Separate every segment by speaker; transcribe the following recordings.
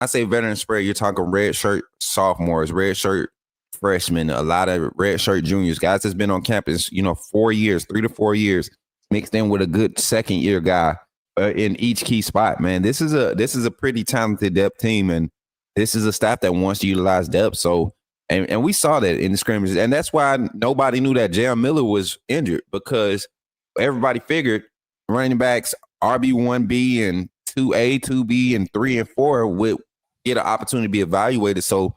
Speaker 1: I say veteran spread, you're talking red shirt sophomores, red shirt freshmen, a lot of red shirt juniors, guys that's been on campus, 4 years, 3 to 4 years, mixed in with a good second year guy in each key spot. Man, this is a pretty talented depth team, and this is a staff that wants to utilize depth. So, and we saw that in the scrimmages, and that's why nobody knew that Jam Miller was injured, because everybody figured running backs RB1B and 2A, 2B, and 3 and 4 would get an opportunity to be evaluated. So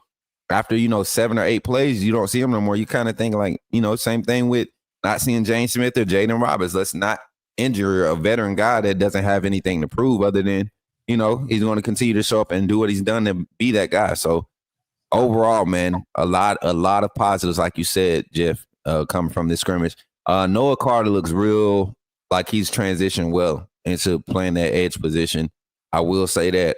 Speaker 1: after 7 or 8 plays, you don't see him no more. You kind of think like, same thing with not seeing James Smith or Jaden Roberts. Let's not injure a veteran guy that doesn't have anything to prove other than he's going to continue to show up and do what he's done to be that guy. So overall, man, a lot of positives, like you said, Jeff, coming from this scrimmage. Noah Carter looks real like he's transitioned well into playing that edge position. I will say that.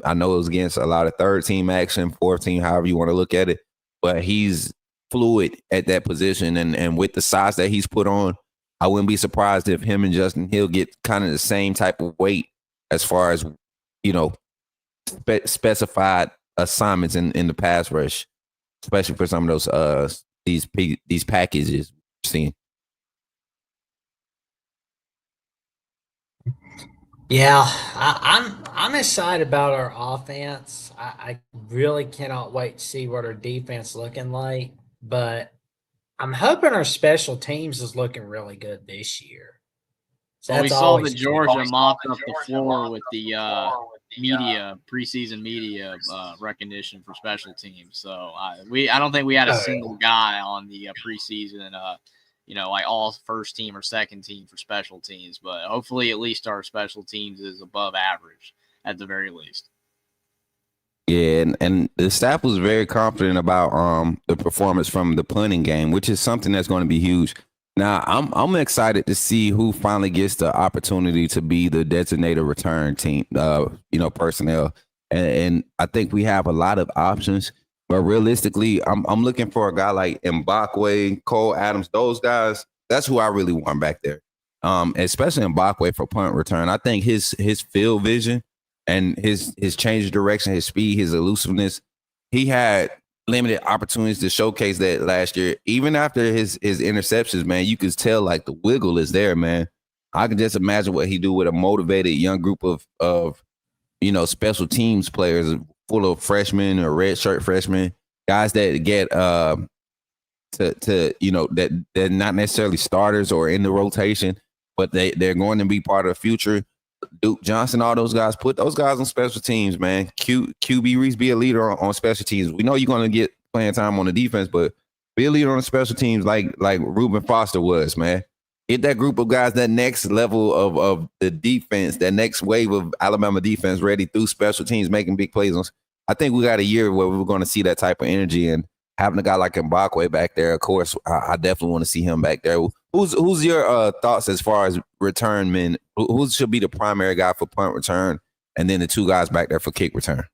Speaker 1: I know it was against a lot of third team action, fourth team, however you want to look at it, but he's fluid at that position. And with the size that he's put on, I wouldn't be surprised if him and Justin Hill get kind of the same type of weight as far as, specified assignments in the pass rush, especially for some of those these packages we're seeing.
Speaker 2: Yeah, I'm excited about our offense. I really cannot wait to see what our defense looking like. But I'm hoping our special teams is looking really good this year.
Speaker 3: So we saw that Georgia mopped up the floor with the preseason media recognition for special teams. So I don't think we had a single guy on the preseason like all first team or second team for special teams, but hopefully at least our special teams is above average at the very least.
Speaker 1: Yeah, and the staff was very confident about the performance from the punting game, which is something that's going to be huge. Now, I'm excited to see who finally gets the opportunity to be the designated return team, personnel, and I think we have a lot of options. But realistically, I'm looking for a guy like Mbakwe, Cole Adams, those guys. That's who I really want back there, especially Mbakwe for punt return. I think his field vision and his change of direction, his speed, his elusiveness, he had limited opportunities to showcase that last year. Even after his interceptions, man, you could tell like the wiggle is there, man. I can just imagine what he do with a motivated young group of special teams players full of freshmen or red shirt freshmen, guys that get that they're not necessarily starters or in the rotation, but they're going to be part of the future. Duke Johnson, all those guys, put those guys on special teams, man. QB Reese, be a leader on special teams. We know you're going to get playing time on the defense, but be a leader on the special teams like Reuben Foster was, man. Get that group of guys, that next level of the defense, that next wave of Alabama defense ready through special teams, making big plays. I think we got a year where we're going to see that type of energy, and having a guy like Mbakwe back there, of course, I definitely want to see him back there. Who's your thoughts as far as return men? Who should be the primary guy for punt return, and then the two guys back there for kick return?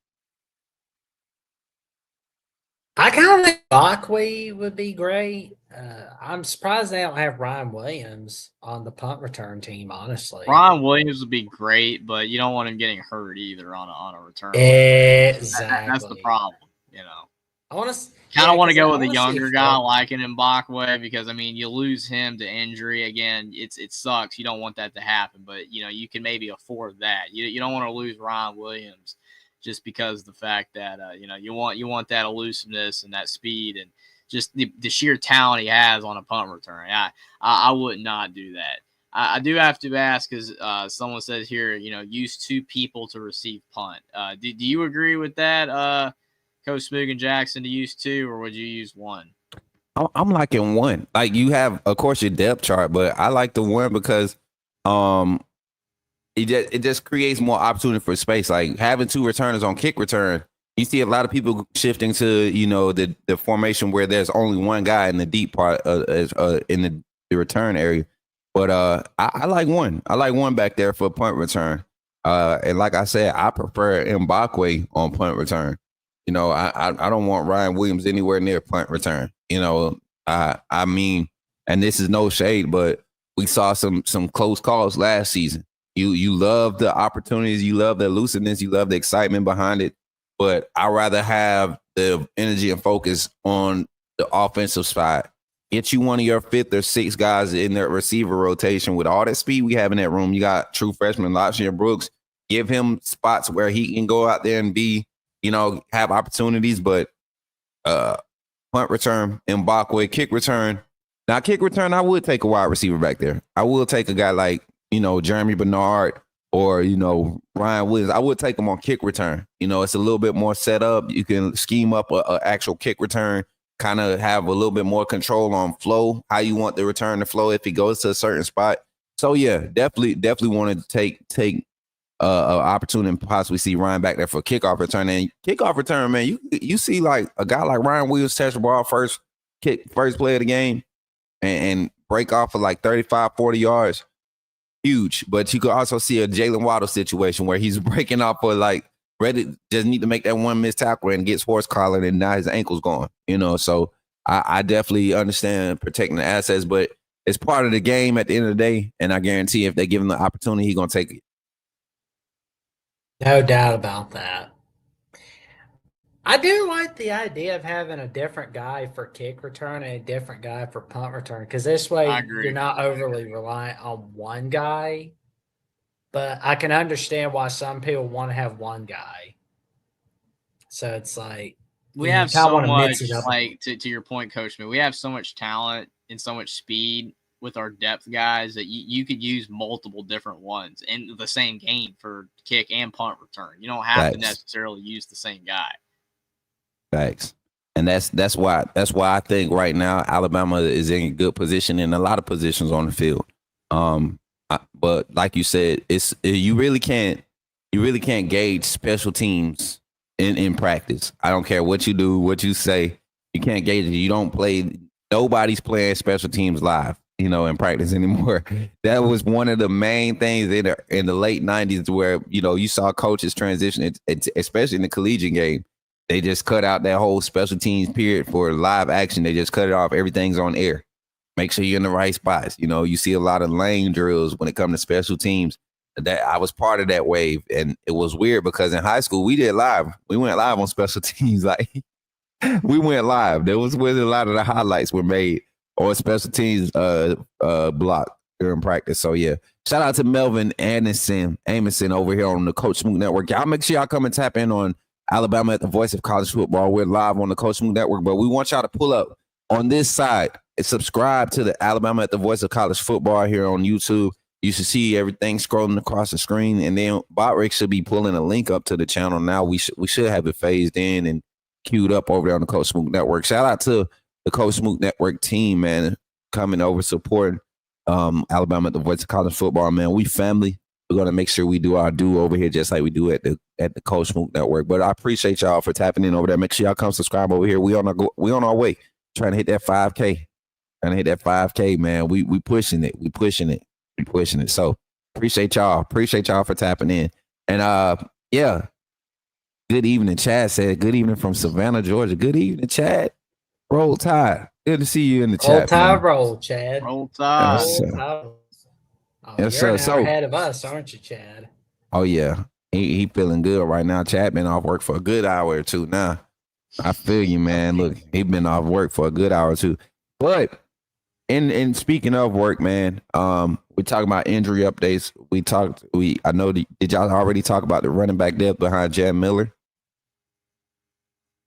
Speaker 2: I kind of think Mbakwe would be great. I'm surprised they don't have Ryan Williams on the punt return team, honestly.
Speaker 3: Ryan Williams would be great, but you don't want him getting hurt either on a return.
Speaker 2: Exactly.
Speaker 3: That's the problem,
Speaker 2: I want to
Speaker 3: kind of want to go with a younger guy like an Mbakwe because, you lose him to injury. Again, it sucks. You don't want that to happen, but, you can maybe afford that. You don't want to lose Ryan Williams just because of the fact that, you want that elusiveness and that speed and just the sheer talent he has on a punt return. I would not do that. I do have to ask because someone says here, use 2 people to receive punt. Do you agree with that, Coach Smook and Jackson, to use 2, or would you use 1?
Speaker 1: I'm liking 1. Like you have, of course, your depth chart, but I like the 1 because it just creates more opportunity for space. Like having 2 returners on kick return, you see a lot of people shifting to the formation where there's only 1 guy in the deep part in the return area. But I like 1. I like 1 back there for punt return. And like I said, I prefer Mbakwe on punt return. I don't want Ryan Williams anywhere near punt return. And this is no shade, but we saw some close calls last season. You love the opportunities, you love the elusiveness, you love the excitement behind it. but I'd rather have the energy and focus on the offensive side. Get you one of your 5th or 6th guys in the receiver rotation with all that speed we have in that room. You got true freshman Lashia Brooks. Give him spots where he can go out there and be, have opportunities, but punt return, Mbakwe, kick return. Now, kick return, I would take a wide receiver back there. I will take a guy like, Jeremy Bernard or, Ryan Williams. I would take him on kick return. It's a little bit more set up. You can scheme up a actual kick return, kind of have a little bit more control on flow, how you want the return to flow if he goes to a certain spot. So, yeah, definitely wanted to take an opportunity and possibly see Ryan back there for kickoff return. And kickoff return, man, you see like a guy like Ryan Williams catch the ball first play of the game and break off for like 35, 40 yards. Huge. But you could also see a Jalen Waddle situation where he's breaking off for like ready, just need to make that one missed tackle and gets horse collared and now his ankle's gone. So I definitely understand protecting the assets, but it's part of the game at the end of the day. And I guarantee if they give him the opportunity, he's gonna take it.
Speaker 2: No doubt about that. I do like the idea of having a different guy for kick return and a different guy for punt return, because this way you're not overly reliant on one guy. But I can understand why some people want to have one guy. So it's like
Speaker 3: we have so much, like to your point, Coach Smith, we have so much talent and so much speed with our depth guys that you could use multiple different ones in the same game for kick and punt return. You don't have to necessarily use the same guy.
Speaker 1: Facts. And that's why I think right now Alabama is in a good position in a lot of positions on the field. But like you said, you really can't gauge special teams in practice. I don't care what you do, what you say, you can't gauge it. You don't play. Nobody's playing special teams live, in practice anymore. That was one of the main things in the late 90s where you saw coaches transition, especially in the collegiate game. They just cut out that whole special teams period for live action. They just cut it off. Everything's on air. Make sure you're in the right spots. You see a lot of lane drills when it comes to special teams. That I was part of that wave, and it was weird because in high school we did live. We went live on special teams. Like we went live. There was where a lot of the highlights were made on special teams block during practice. So yeah, shout out to Melvin Amundsen over here on the Coach Smook Network. Y'all make sure y'all come and tap in on Alabama at the Voice of College Football. We're live on the Coach Smook Network, but we want y'all to pull up on this side and subscribe to the Alabama at the Voice of College Football here on YouTube. You should see everything scrolling across the screen, and then Botrick should be pulling a link up to the channel now. We should have it phased in and queued up over there on the Coach Smook Network. Shout out to the Coach Smook Network team, man, coming over supporting Alabama at the Voice of College Football, man. We family. We're gonna make sure we do our due over here, just like we do at the Coach Smook Network. But I appreciate y'all for tapping in over there. Make sure y'all come subscribe over here. We on our way, trying to hit that 5K. Trying to hit that 5K, man. We pushing it. We pushing it. So appreciate y'all. Appreciate y'all for tapping in. And yeah. Good evening, Chad said. Good evening from Savannah, Georgia. Good evening, Chad. Roll Tide. Good to see you in the chat.
Speaker 2: Roll Tide, roll, Chad.
Speaker 3: Roll Tide.
Speaker 1: Yes,
Speaker 2: you're
Speaker 1: sir.
Speaker 2: an hour ahead of us, aren't you, Chad?
Speaker 1: Oh yeah. He feeling good right now. Chad been off work for a good hour or two now. I feel you, man. Look, he been off work for a good hour or two. But in speaking of work, man, we talking about injury updates. Did y'all already talk about the running back depth behind Jam Miller?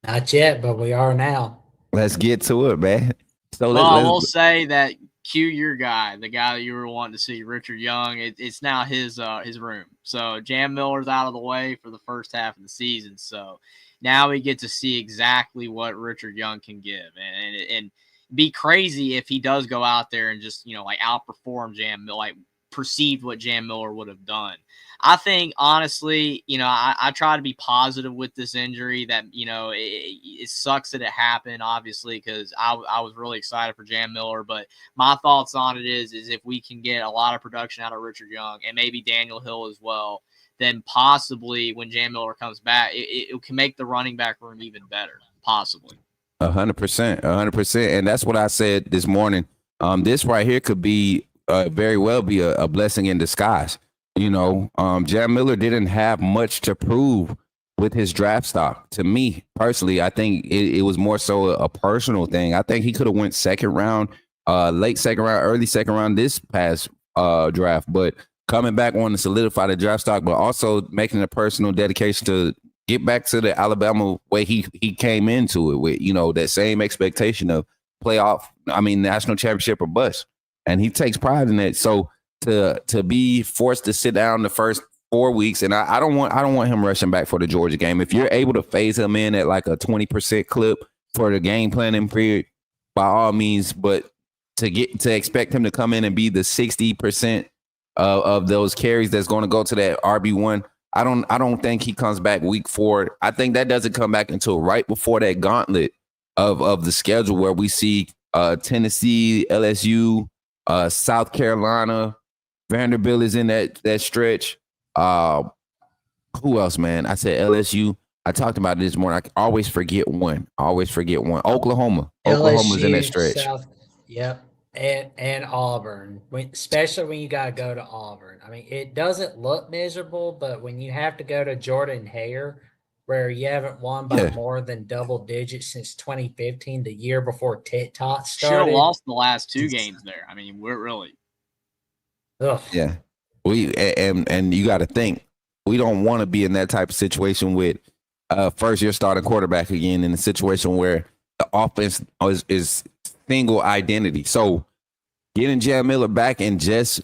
Speaker 2: Not yet, but we are now.
Speaker 1: Let's get to it, man. So
Speaker 3: I will say that cue your guy, the guy that you were wanting to see, Richard Young. It's now his room. So Jam Miller's out of the way for the first half of the season. So now we get to see exactly what Richard Young can give, and be crazy if he does go out there and just like outperform Jam Miller, like perceived what Jam Miller would have done. I think honestly, I try to be positive with this injury. That it sucks that it happened, obviously, because I was really excited for Jam Miller. But my thoughts on it is if we can get a lot of production out of Richard Young and maybe Daniel Hill as well, then possibly when Jam Miller comes back, it can make the running back room even better, possibly.
Speaker 1: 100%, and that's what I said this morning. This right here could be very well be a blessing in disguise. Jam Miller didn't have much to prove with his draft stock. To me personally, I think it was more so a personal thing. I think he could have went second round, late second round, early second round this past draft, but coming back on to solidify the draft stock, but also making a personal dedication to get back to the Alabama way he came into it with, that same expectation of national championship or bust. And he takes pride in that. So to be forced to sit down the first 4 weeks, and I don't want him rushing back for the Georgia game. If you're able to phase him in at like a 20% clip for the game planning period, by all means, but to expect him to come in and be the 60% of those carries that's going to go to that RB1, I don't think he comes back week 4. I think that doesn't come back until right before that gauntlet of the schedule where we see Tennessee, LSU, South Carolina, Vanderbilt is in that stretch. Who else, man? I said LSU. I talked about it this morning. I always forget one. Oklahoma. Oklahoma's in that stretch.
Speaker 2: South, yep. And Auburn, especially when you got to go to Auburn. I mean, it doesn't look miserable, but when you have to go to Jordan Hare, where you haven't won by more than double digits since 2015, the year before TikTok started.
Speaker 3: Should have lost the last 2 games there. I mean, we're really.
Speaker 2: Ugh.
Speaker 1: Yeah. And you got to think, we don't want to be in that type of situation with first-year starting quarterback again, in a situation where the offense is single identity. So getting Jam Miller back and just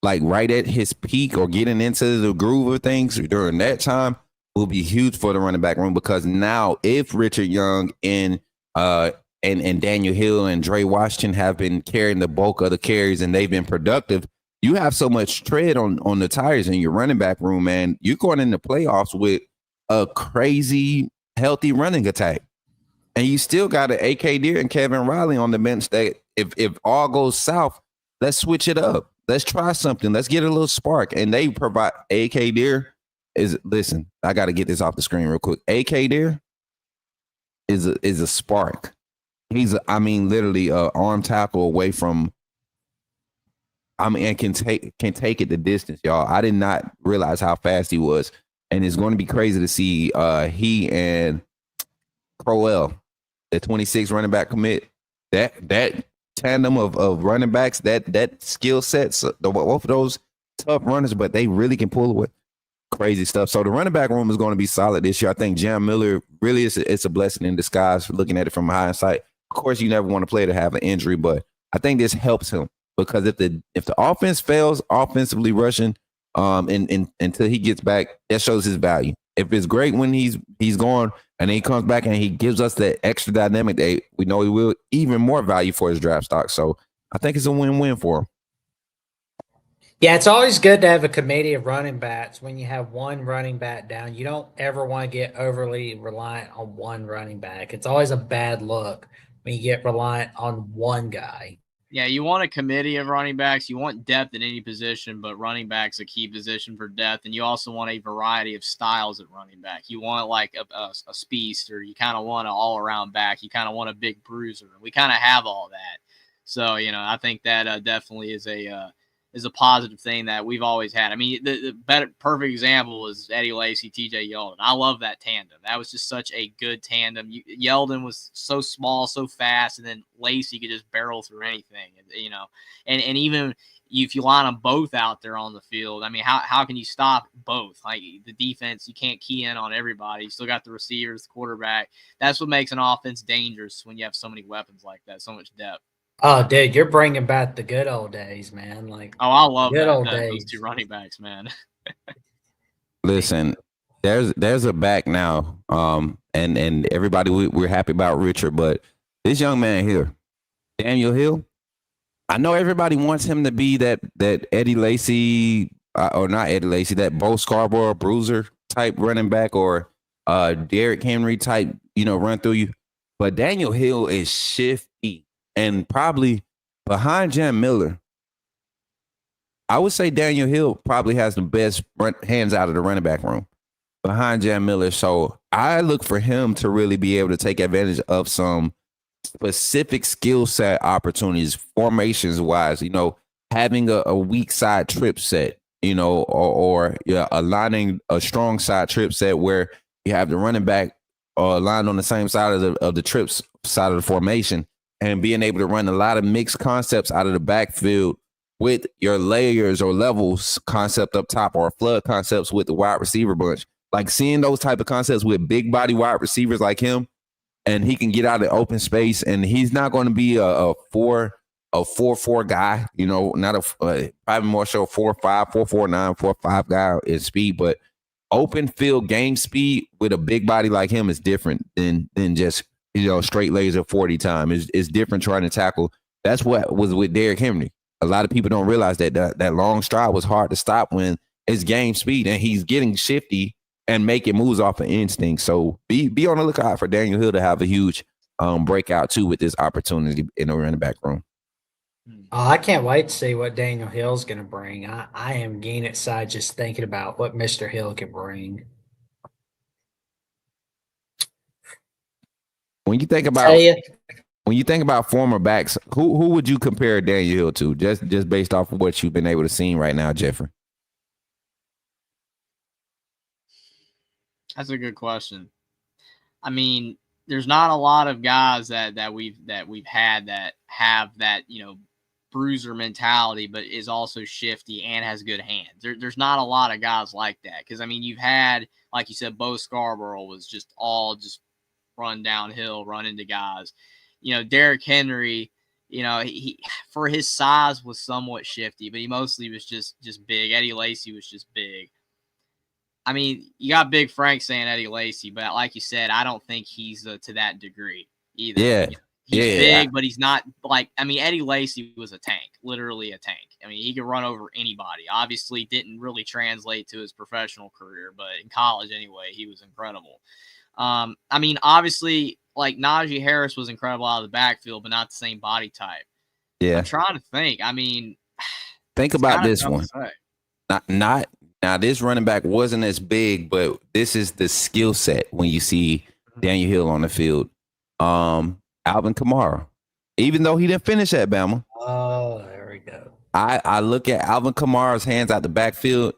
Speaker 1: like right at his peak or getting into the groove of things during that time will be huge for the running back room, because now if Richard Young and Daniel Hill and Dre Washington have been carrying the bulk of the carries and they've been productive, you have so much tread on the tires in your running back room, man. You're going into playoffs with a crazy healthy running attack. And you still got an AK Deer and Kevin Riley on the bench that if all goes south, let's switch it up. Let's try something. Let's get a little spark. And they provide AK Deer listen, I got to get this off the screen real quick. AK Deer is a spark. He's literally an arm tackle away from, and can take it the distance, y'all. I did not realize how fast he was. And it's going to be crazy to see he and Crowell, the 26 running back commit, that tandem of running backs, that skill sets, both of those tough runners, but they really can pull away. Crazy stuff. So the running back room is going to be solid this year. I think Jam Miller really it's a blessing in disguise for looking at it from hindsight. Of course, you never want a player to have an injury, but I think this helps him, because if the offense fails offensively rushing until he gets back, that shows his value. If it's great when he's gone and then he comes back and he gives us that extra dynamic that we know he will, even more value for his draft stock. So I think it's a win-win for him.
Speaker 2: Yeah, it's always good to have a committee of running backs. When you have one running back down, you don't ever want to get overly reliant on one running back. It's always a bad look when you get reliant on one guy.
Speaker 3: Yeah, you want a committee of running backs. You want depth in any position, but running back's a key position for depth. And you also want a variety of styles at running back. You want like a speedster. You kind of want an all-around back. You kind of want a big bruiser. We kind of have all that. So, I think that definitely is a positive thing that we've always had. I mean, the perfect example is Eddie Lacy, TJ Yeldon. I love that tandem. That was just such a good tandem. Yeldon was so small, so fast, and then Lacy could just barrel through anything, and even if you line them both out there on the field, I mean, how can you stop both? Like the defense, you can't key in on everybody. You still got the receivers, the quarterback. That's what makes an offense dangerous when you have so many weapons like that, so much depth.
Speaker 2: Oh, dude, you're bringing back the good old days, man.
Speaker 3: I love those 2 running backs, man.
Speaker 1: Listen, there's a back now, and everybody we're happy about Richard, but this young man here, Daniel Hill, I know everybody wants him to be that Eddie Lacy or not Eddie Lacy, that Bo Scarborough bruiser type running back, or Derrick Henry type, run through you. But Daniel Hill is shifty. And probably behind Jam Miller, I would say Daniel Hill probably has the best hands out of the running back room behind Jam Miller. So I look for him to really be able to take advantage of some specific skill set opportunities, formations wise, having a weak side trip set, or aligning a strong side trip set where You have the running back lined on the same side of the trips side of the formation, and being able to run a lot of mixed concepts out of the backfield with your layers or levels concept up top, or flood concepts with the wide receiver bunch. Like seeing those type of concepts with big body wide receivers like him, and he can get out of open space, and he's not going to be a 4-4 guy, you know, not probably more so 4-5, 4-4-9, 4-5 guy in speed, but open field game speed with a big body like him is different than just, you know, straight laser 40 time. It's different trying to tackle. That's what was with Derrick Henry. A lot of people don't realize that long stride was hard to stop when it's game speed, and he's getting shifty and making moves off of instinct. So be on the lookout for Daniel Hill to have a huge breakout too with this opportunity in the running back room.
Speaker 2: Oh, I can't wait to see what Daniel Hill's going to bring. I am getting excited just thinking about what Mr. Hill can bring.
Speaker 1: When you think about former backs, who would you compare Daniel Hill to? Just based off of what you've been able to see right now, Jeffrey.
Speaker 3: That's a good question. I mean, there's not a lot of guys that we've had that have that, you know, bruiser mentality, but is also shifty and has good hands. There's not a lot of guys like that. Because I mean, you've had, like you said, Bo Scarborough was just run downhill, run into guys. You know, Derrick Henry, you know, he for his size was somewhat shifty, but he mostly was just big. Eddie Lacy was just big. I mean, you got Big Frank saying Eddie Lacy, but like you said, I don't think he's to that degree either.
Speaker 1: Yeah.
Speaker 3: You know, he's big, but he's not like, I mean, Eddie Lacy was a tank, literally a tank. I mean, he could run over anybody. Obviously, didn't really translate to his professional career, but in college anyway, he was incredible. I mean, obviously, like Najee Harris was incredible out of the backfield, but not the same body type.
Speaker 1: Yeah.
Speaker 3: I'm trying to think. I mean,
Speaker 1: think about this one. Now, this running back wasn't as big, but this is the skill set when you see Daniel Hill on the field. Alvin Kamara, even though he didn't finish at Bama.
Speaker 2: Oh, there we go.
Speaker 1: I look at Alvin Kamara's hands out the backfield.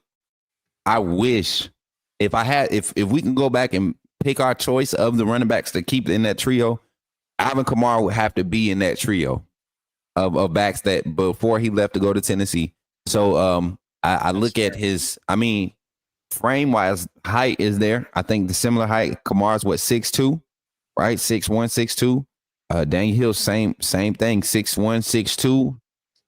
Speaker 1: I wish if we can go back and pick our choice of the running backs to keep in that trio, Alvin Kamara would have to be in that trio of backs that before he left to go to Tennessee. So I look at his, I mean, frame wise, height is there. I think the similar height. Kamara's 6'2", right? 6'1", 6'2". Daniel Hill, same thing. 6'1", 6'2",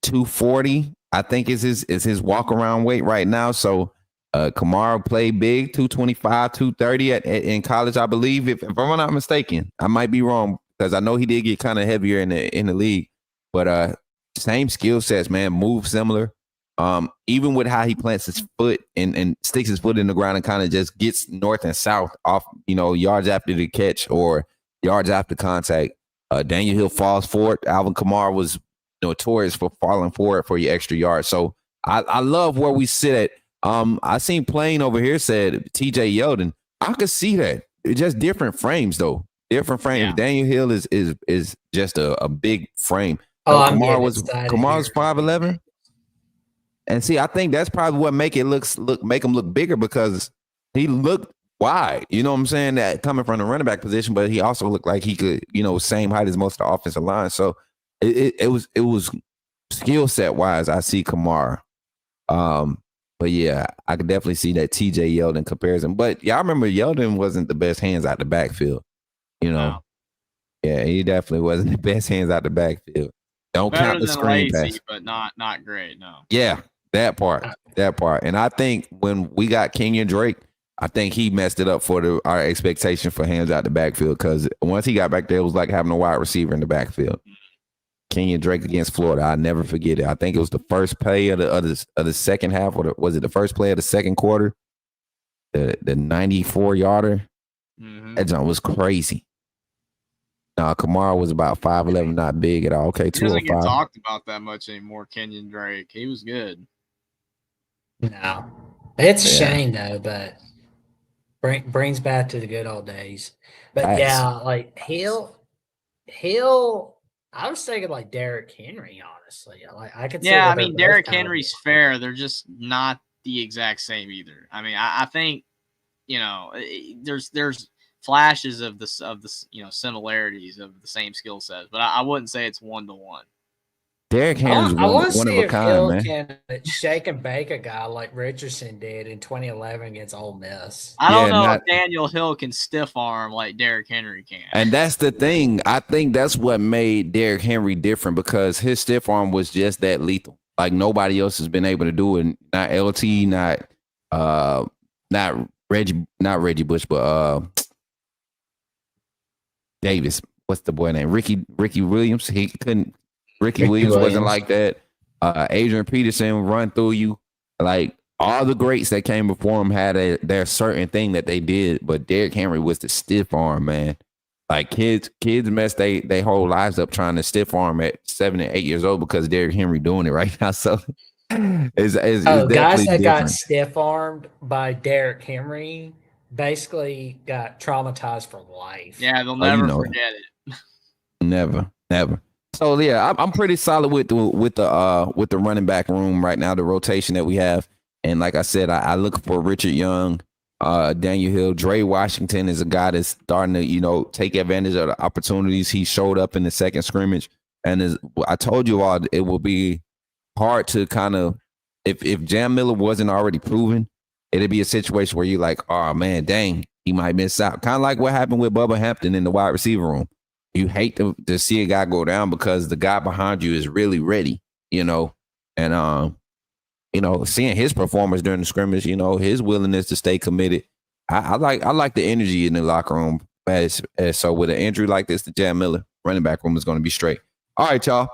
Speaker 1: 240. I think is his walk around weight right now. So Kamara played big, 225, 230 in college, I believe. If I'm not mistaken, I might be wrong because I know he did get kind of heavier in the league. But same skill sets, man. Move similar. Even with how he plants his foot and sticks his foot in the ground and kind of just gets north and south off, you know, yards after the catch or yards after contact. Daniel Hill falls forward. Alvin Kamara was notorious for falling forward for your extra yards. So I love where we sit at. I seen Plain over here said TJ Yeldon. I could see that. It's just different frames though. Different frames. Yeah. Daniel Hill is just a big frame. Kamara was 5'11". And see, I think that's probably what make him look bigger because he looked wide. You know what I'm saying? That coming from the running back position, but he also looked like he could, you know, same height as most of the offensive line. So it was skill set wise. I see Kamara. But yeah, I could definitely see that TJ Yeldon comparison. But yeah, I remember Yeldon wasn't the best hands out the backfield. You know, no. Yeah, he definitely wasn't the best hands out the backfield. Don't
Speaker 3: better
Speaker 1: count the screen pass,
Speaker 3: but not great. No.
Speaker 1: Yeah, that part. And I think when we got Kenyon Drake, I think he messed it up for our expectation for hands out the backfield because once he got back there, it was like having a wide receiver in the backfield. Kenyon Drake against Florida, I never forget it. I think it was the first play of the second half, or was it the first play of the second quarter? The 94-yarder. Mm-hmm. That jump was crazy. No, Kamara was about 5'11", not big at all. Okay, 205. He doesn't get
Speaker 3: talked about that much anymore, Kenyon Drake. He was good.
Speaker 2: No. It's a shame, though, but brings back to the good old days. But, yeah, like Hill, I was thinking like Derrick Henry, honestly. Like I could.
Speaker 3: Yeah, I mean, Derrick Henry's fair. They're just not the exact same either. I mean, I think there's flashes of the similarities of the same skill sets, but I wouldn't say it's 1-to-1.
Speaker 1: Derrick Henry's
Speaker 2: I want to
Speaker 1: one of
Speaker 2: see
Speaker 1: a
Speaker 2: if
Speaker 1: kind,
Speaker 2: Hill
Speaker 1: man.
Speaker 2: can shake and bake a guy like Richardson did in 2011 against Ole Miss.
Speaker 3: I don't
Speaker 1: Yeah,
Speaker 3: know if
Speaker 1: not.
Speaker 3: Daniel Hill can stiff arm like Derrick Henry can.
Speaker 1: And that's the thing. I think that's what made Derrick Henry different because his stiff arm was just that lethal. Like nobody else has been able to do it. Not LT, uh not Reggie Bush, but Davis. What's the boy name? Ricky Williams. He couldn't. Ricky Williams wasn't like that. Adrian Peterson run through you. Like all the greats that came before him had their certain thing that they did, but Derrick Henry was the stiff arm, man. Like kids mess they whole lives up trying to stiff arm at 7 and 8 years old because Derrick Henry doing it right now. So it's definitely
Speaker 2: guys that got
Speaker 1: different.
Speaker 2: stiff armed by Derrick Henry basically got traumatized for life.
Speaker 3: Yeah, they'll
Speaker 1: Oh, you
Speaker 3: never
Speaker 1: know
Speaker 3: forget it.
Speaker 1: Never. So yeah, I'm pretty solid with the running back room right now, the rotation that we have. And like I said, I look for Richard Young, Daniel Hill, Dre Washington is a guy that's starting to take advantage of the opportunities. He showed up in the second scrimmage, and I told you all, it will be hard to kind of if Jam Miller wasn't already proven, it'd be a situation where you're like, oh man, dang, he might miss out. Kind of like what happened with Bubba Hampton in the wide receiver room. You hate to see a guy go down because the guy behind you is really ready, and seeing his performance during the scrimmage, his willingness to stay committed. I like the energy in the locker room. So with an injury like this, the Jam Miller running back room is going to be straight. All right, y'all.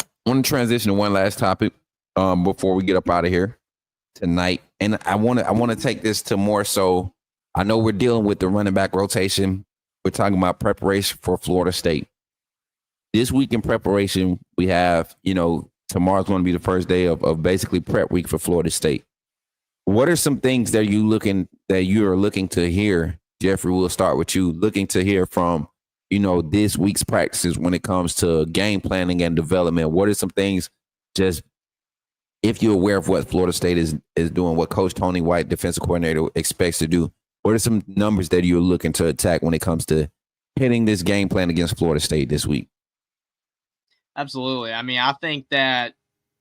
Speaker 1: I want to transition to one last topic before we get up out of here tonight, and I want to take this to more so. I know we're dealing with the running back rotation. We're talking about preparation for Florida State. This week in preparation, we have, tomorrow's going to be the first day of basically prep week for Florida State. What are some things that you are looking to hear? Jeffrey, we'll start with you. Looking to hear from, this week's practices when it comes to game planning and development. What are some things, just if you're aware of what Florida State is doing, what Coach Tony White, defensive coordinator, expects to do? What are some numbers that you're looking to attack when it comes to hitting this game plan against Florida State this week?
Speaker 3: Absolutely. I mean, I think that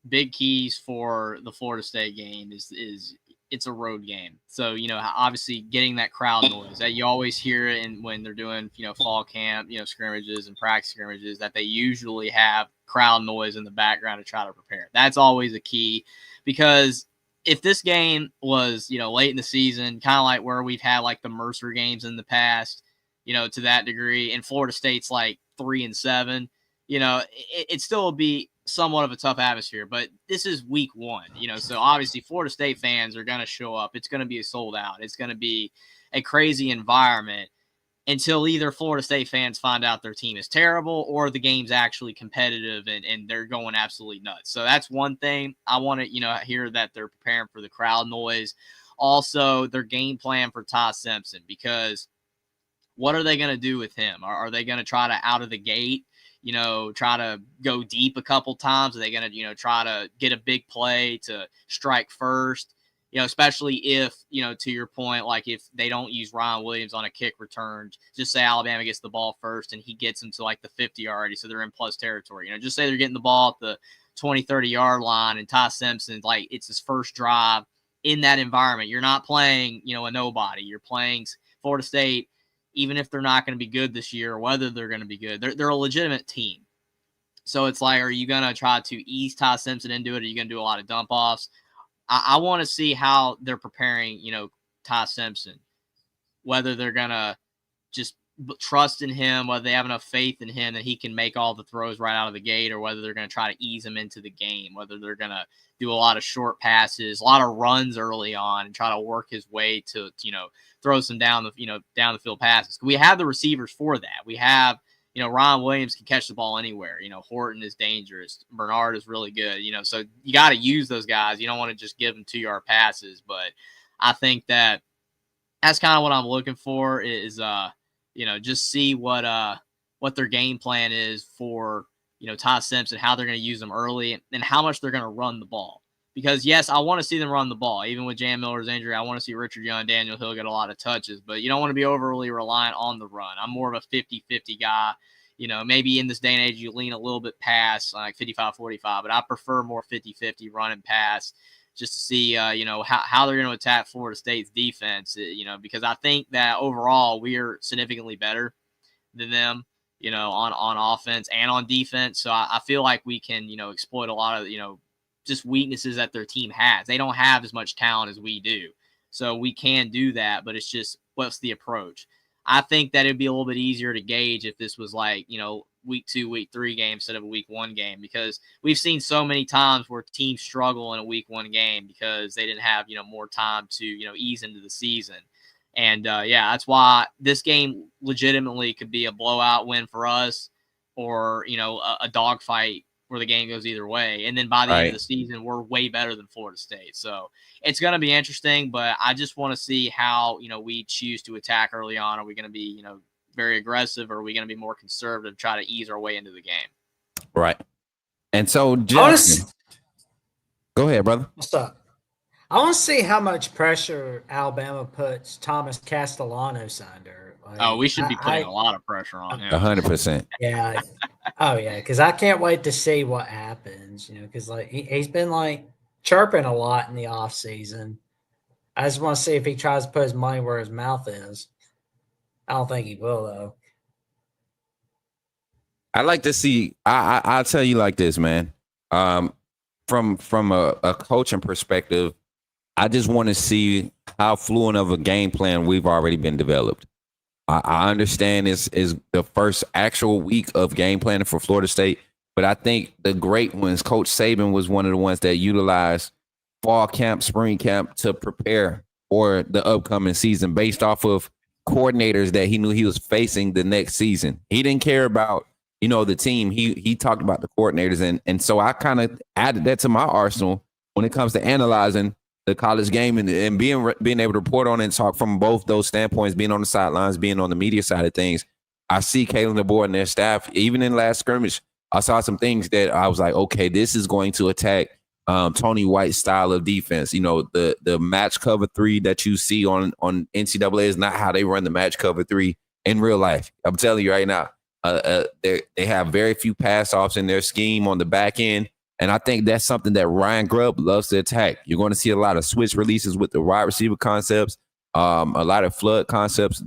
Speaker 3: big keys for the Florida State game is it's a road game. So, obviously getting that crowd noise that you always hear when they're doing, fall camp, scrimmages and practice scrimmages, that they usually have crowd noise in the background to try to prepare. That's always a key, because if this game was, late in the season, kind of like where we've had like the Mercer games in the past, to that degree, and Florida State's like 3-7, it still will be somewhat of a tough atmosphere, but this is week 1, so obviously Florida State fans are going to show up. It's going to be sold out. It's going to be a crazy environment until either Florida State fans find out their team is terrible or the game's actually competitive and they're going absolutely nuts. So that's one thing I want to, hear, that they're preparing for the crowd noise. Also, their game plan for Ty Simpson, because what are they going to do with him? Are they going to try to out of the gate, try to go deep a couple times? Are they going to, try to get a big play to strike first? Especially if, to your point, like if they don't use Ryan Williams on a kick return, just say Alabama gets the ball first and he gets them to like the 50 already, so they're in plus territory. Just say they're getting the ball at the 20, 30-yard line and Ty Simpson, like it's his first drive in that environment. You're not playing, a nobody. You're playing Florida State, even if they're not going to be good this year, or whether they're going to be good. They're a legitimate team. So it's like, are you going to try to ease Ty Simpson into it? Are you going to do a lot of dump offs? I want to see how they're preparing, Ty Simpson, whether they're going to just trust in him, whether they have enough faith in him that he can make all the throws right out of the gate, or whether they're going to try to ease him into the game, whether they're going to do a lot of short passes, a lot of runs early on, and try to work his way to, throw some down the field passes. We have the receivers for that. We have, Ryan Williams can catch the ball anywhere. Horton is dangerous. Bernard is really good. So you got to use those guys. You don't want to just give them 2-yard passes. But I think that's kind of what I'm looking for is, just see what their game plan is for, Ty Simpson, how they're going to use them early, and how much they're going to run the ball. Because, yes, I want to see them run the ball. Even with Jam Miller's injury, I want to see Richard Young and Daniel Hill get a lot of touches. But you don't want to be overly reliant on the run. I'm more of a 50-50 guy. Maybe in this day and age, you lean a little bit past, like 55-45. But I prefer more 50-50 run and pass just to see, how they're going to attack Florida State's defense, because I think that overall we are significantly better than them, on offense and on defense. So I feel like we can, exploit a lot of, just weaknesses that their team has. They don't have as much talent as we do. So we can do that, but it's just what's the approach. I think that it'd be a little bit easier to gauge if this was like, week 2, week 3 game instead of a week 1 game, because we've seen so many times where teams struggle in a week 1 game because they didn't have, more time to, ease into the season. And that's why this game legitimately could be a blowout win for us, or, a dogfight where the game goes either way. And then by the end of the season, we're way better than Florida State. So it's going to be interesting, but I just want to see how, we choose to attack early on. Are we going to be, very aggressive, or are we going to be more conservative, try to ease our way into the game?
Speaker 1: Right. And so, Justin, go ahead, brother.
Speaker 2: What's up? I want to see how much pressure Alabama puts Thomas Castellanos under. Like,
Speaker 3: we should be putting a lot of pressure on him.
Speaker 1: 100%.
Speaker 2: Yeah. Oh, yeah, because I can't wait to see what happens, because he's been chirping a lot in the off season. I just want to see if he tries to put his money where his mouth is. I don't think he will, though.
Speaker 1: I like to see. I'll tell you like this, man. From a coaching perspective, I just want to see how fluent of a game plan we've already been developed. I understand is the first actual week of game planning for Florida State, but I think the great ones, Coach Saban was one of the ones that utilized fall camp, spring camp to prepare for the upcoming season based off of coordinators that he knew he was facing the next season. He didn't care about, the team. He talked about the coordinators. And so I kind of added that to my arsenal when it comes to analyzing the college game and being able to report on it and talk from both those standpoints, being on the sidelines, being on the media side of things. I see Kalen DeBoer and their staff, even in last scrimmage, I saw some things that I was like, okay, this is going to attack Tony White's style of defense. The match cover 3 that you see on NCAA is not how they run the match cover 3 in real life. I'm telling you right now, they have very few pass offs in their scheme on the back end. And I think that's something that Ryan Grubb loves to attack. You're going to see a lot of switch releases with the wide receiver concepts, a lot of flood concepts,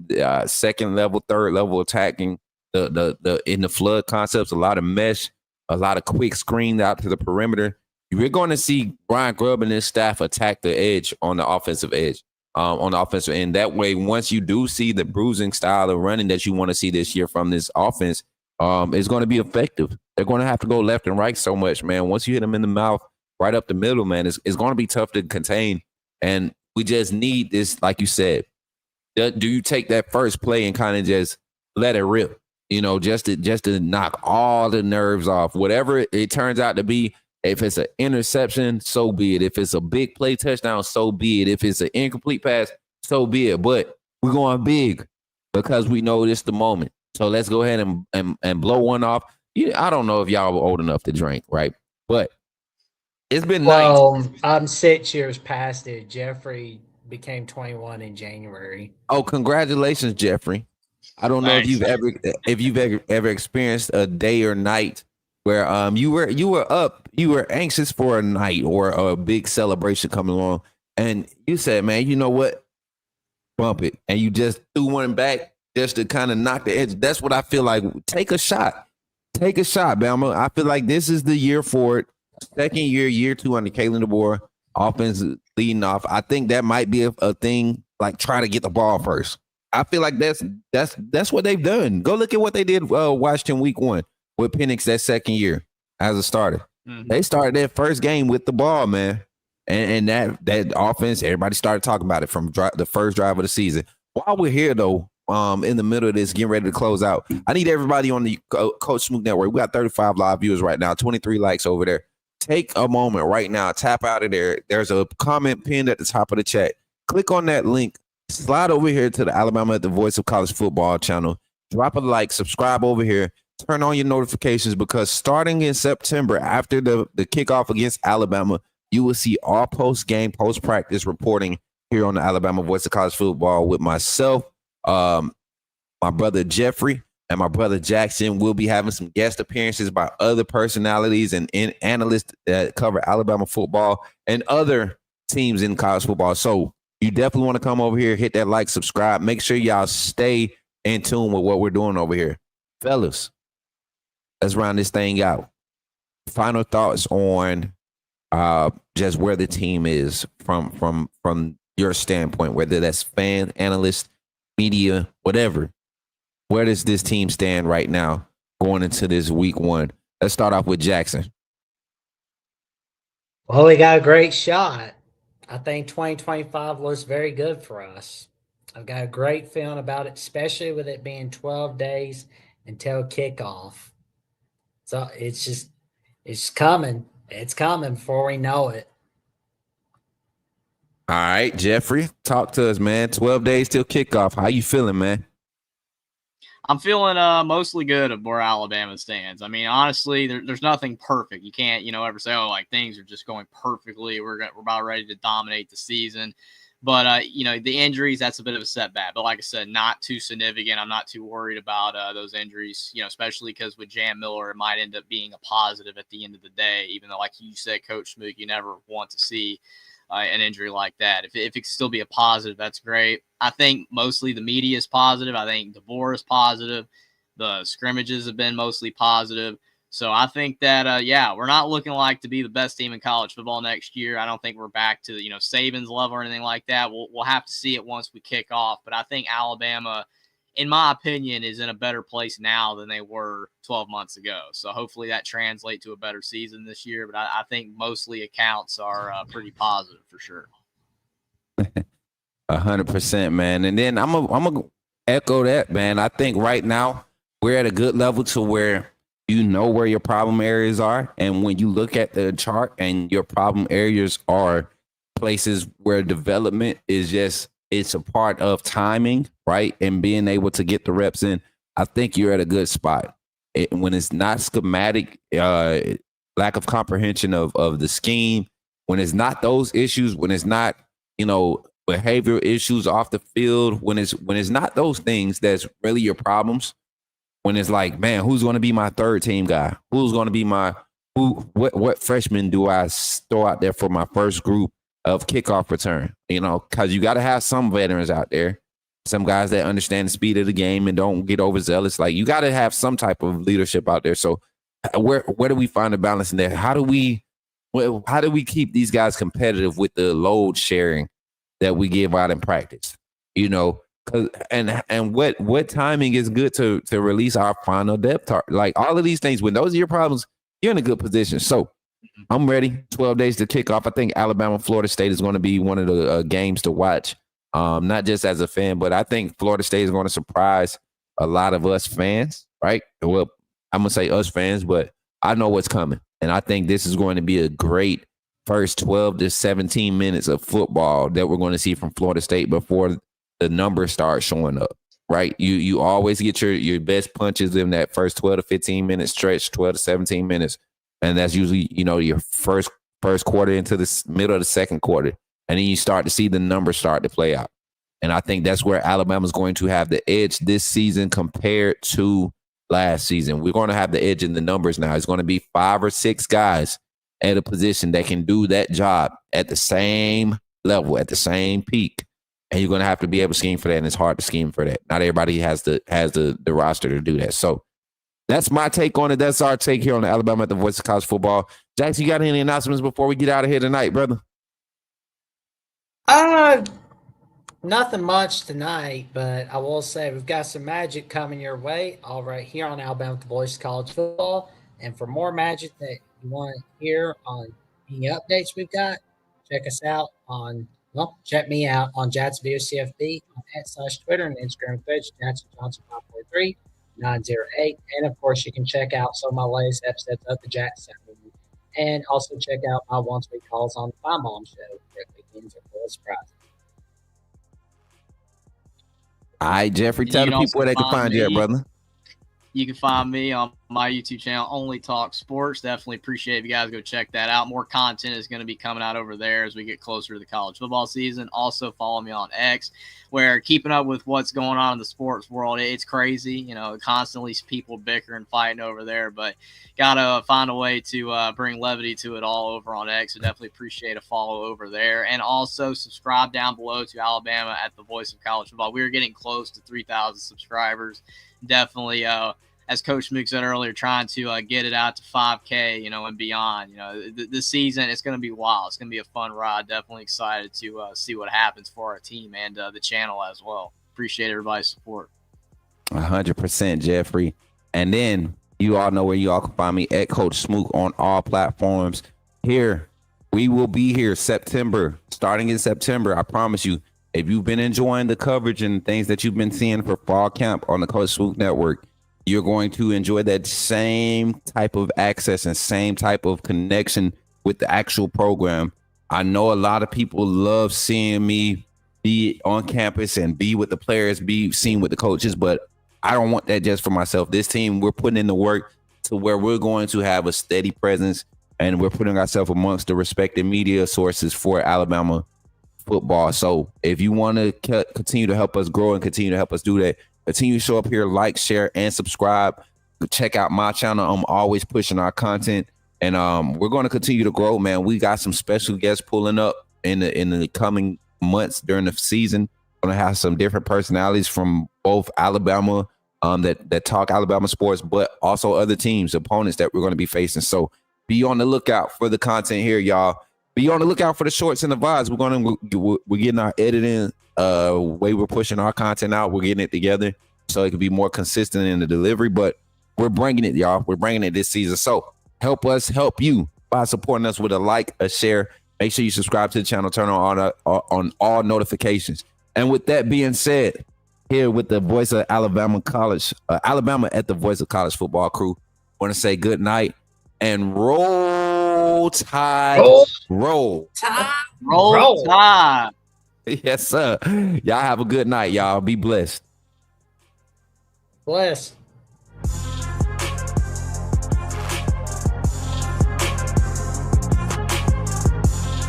Speaker 1: second level, third level attacking the in the flood concepts, a lot of mesh, a lot of quick screen out to the perimeter. You're going to see Ryan Grubb and his staff attack the edge on the offensive edge, on the offensive end. That way, once you do see the bruising style of running that you want to see this year from this offense, it's going to be effective. They're going to have to go left and right so much, man. Once you hit them in the mouth, right up the middle, man, it's going to be tough to contain. And we just need this, like you said. Do you take that first play and kind of just let it rip? Just to knock all the nerves off. Whatever it turns out to be, if it's an interception, so be it. If it's a big play touchdown, so be it. If it's an incomplete pass, so be it. But we're going big because we know this the moment. So let's go ahead and blow one off. I don't know if y'all were old enough to drink, right? But it's been nice.
Speaker 2: I'm 6 years past it. Jeffrey became 21 in January.
Speaker 1: Oh, congratulations, Jeffrey. I don't know if you've ever experienced a day or night where you were anxious for a night or a big celebration coming along, and you said, man, you know what? Bump it. And you just threw one back just to kind of knock the edge. That's what I feel like. Take a shot. Take a shot, Bama. I feel like this is the year for it. Second year 2 under Kalen DeBoer, offense leading off. I think that might be a thing, like try to get the ball first. I feel like that's what they've done. Go look at what they did Washington week 1 with Penix that second year as a starter. Mm-hmm. They started their first game with the ball, man. And that offense, everybody started talking about it from the first drive of the season. While we're here, though, in the middle of this, getting ready to close out, I need everybody on the Coach Smook Network. We got 35 live viewers right now, 23 likes over there. Take a moment right now, tap out of there. There's a comment pinned at the top of the chat. Click on that link. Slide over here to the Alabama at the Voice of College Football channel. Drop a like, subscribe over here. Turn on your notifications because starting in September, after the kickoff against Alabama, You will see all post-game, post-practice reporting here on the Alabama Voice of College Football with myself, my brother Jeffrey, and my brother Jackson. We'll be having some guest appearances by other personalities and analysts that cover Alabama football and other teams in college football. So you definitely want to come over here, hit that like, subscribe. Make sure y'all stay in tune with what we're doing over here. Fellas, let's round this thing out. Final thoughts on just where the team is from your standpoint, whether that's fan, analyst, media, whatever. Where does this team stand right now going into this week 1? Let's start off with Jackson.
Speaker 2: Well, we got a great shot. I think 2025 looks very good for us. I've got a great feeling about it, especially with it being 12 days until kickoff. So it's coming. It's coming before we know it.
Speaker 1: All right, Jeffrey, talk to us, man. 12 days till kickoff. How you feeling, man?
Speaker 3: I'm feeling mostly good of where Alabama stands. I mean, honestly, there's nothing perfect. You can't, ever say, oh, like things are just going perfectly. We're about ready to dominate the season. But, the injuries, that's a bit of a setback. But like I said, not too significant. I'm not too worried about those injuries, especially because with Jam Miller, it might end up being a positive at the end of the day, even though, like you said, Coach Smook, you never want to see an injury like that. If it can still be a positive, that's great. I think mostly the media is positive. I think DeVore is positive. The scrimmages have been mostly positive. So I think that, we're not looking like to be the best team in college football next year. I don't think we're back to, Saban's level or anything like that. We'll have to see it once we kick off. But I think Alabama, in my opinion, is in a better place now than they were 12 months ago. So hopefully that translates to a better season this year. But I think mostly accounts are pretty positive for sure.
Speaker 1: 100%, man. And then I'm gonna echo that, man. I think right now we're at a good level to where you know where your problem areas are. And when you look at the chart and your problem areas are places where development is just, it's a part of timing, right? And being able to get the reps in, I think you're at a good spot. When it's not schematic, lack of comprehension of the scheme, when it's not those issues, when it's not, behavioral issues off the field, when it's not those things that's really your problems, when it's like, man, who's going to be my third team guy? Who's going to be what freshman do I throw out there for my first group of kickoff return? Because you got to have some veterans out there, some guys that understand the speed of the game and don't get overzealous. Like, you got to have some type of leadership out there. So where do we find the balance in there? How do we keep these guys competitive with the load sharing that we give out in practice? And what timing is good to release our final depth target? Like, all of these things, when those are your problems, you're in a good position. So I'm ready. 12 days to kick off. I think Alabama, Florida State is going to be one of the games to watch, not just as a fan, but I think Florida State is going to surprise a lot of us fans, right? Well, I'm going to say us fans, but I know what's coming. And I think this is going to be a great first 12 to 17 minutes of football that we're going to see from Florida State before the numbers start showing up, right? You always get your best punches in that first 12 to 15 minute stretch, 12 to 17 minutes. And that's usually, your first quarter into the middle of the second quarter. And then you start to see the numbers start to play out. And I think that's where Alabama's going to have the edge this season compared to last season. We're going to have the edge in the numbers now. It's going to be 5 or 6 guys at a position that can do that job at the same level, at the same peak. And you're going to have to be able to scheme for that, and it's hard to scheme for that. Not everybody has the roster to do that. So that's my take on it. That's our take here on the Alabama at the Voice of College Football. Jackson, you got any announcements before we get out of here tonight, brother?
Speaker 2: Nothing much tonight, but I will say we've got some magic coming your way, all right here on Alabama at the Voice of College Football. And for more magic that you want to hear on any updates we've got, check us out check me out on Jats Video CFB on @/Twitter and Instagram page, Jackson Johnson 543-908. And of course, you can check out some of my latest episodes of the Jats Movie. And also check out my once week calls on the Fine Mom Show. Weekends are full of surprises.
Speaker 1: All right, Jeffrey, tell the people where they can find you at, brother.
Speaker 3: You can find me on my YouTube channel, Only Talk Sports. Definitely appreciate if you guys go check that out. More content is going to be coming out over there as we get closer to the college football season. Also, follow me on X, where keeping up with what's going on in the sports world, it's crazy. You know, constantly people bickering, fighting over there, but got to find a way to bring levity to it all over on X. So definitely appreciate a follow over there. And also subscribe down below to Alabama at the Voice of College Football. We are getting close to 3,000 subscribers. Definitely, as Coach Smook said earlier, trying to get it out to 5K, and beyond. The season, it's going to be wild. It's going to be a fun ride. Definitely excited to see what happens for our team and the channel as well. Appreciate everybody's support.
Speaker 1: 100%, Jeffrey. And then you all know where you all can find me at Coach Smook on all platforms. Here, we will be here starting in September. I promise you, if you've been enjoying the coverage and things that you've been seeing for fall camp on the Coach Smook Network, you're going to enjoy that same type of access and same type of connection with the actual program. I know a lot of people love seeing me be on campus and be with the players, be seen with the coaches, but I don't want that just for myself. This team, we're putting in the work to where we're going to have a steady presence, and we're putting ourselves amongst the respected media sources for Alabama football. So if you want to continue to help us grow and continue to help us do that, continue to show up here, like, share, and subscribe. Check out my channel. I'm always pushing our content, and we're going to continue to grow, man. We got some special guests pulling up in the coming months during the season. Going to have some different personalities from both Alabama that talk Alabama sports, but also other teams, opponents that we're going to be facing. So be on the lookout for the content here, y'all. Be on the lookout for the shorts and the vibes. We're getting our editing way we're pushing our content out. We're getting it together so it can be more consistent in the delivery, but we're bringing it, y'all. We're bringing it this season. So help us help you by supporting us with a like, a share. Make sure you subscribe to the channel, turn on all notifications. And with that being said, here with the voice of Alabama at the Voice of College Football crew, I want to say good night and roll Tide. Roll
Speaker 3: Tide.
Speaker 1: Yes, sir. Y'all have a good night, y'all. Be blessed.
Speaker 2: Bless.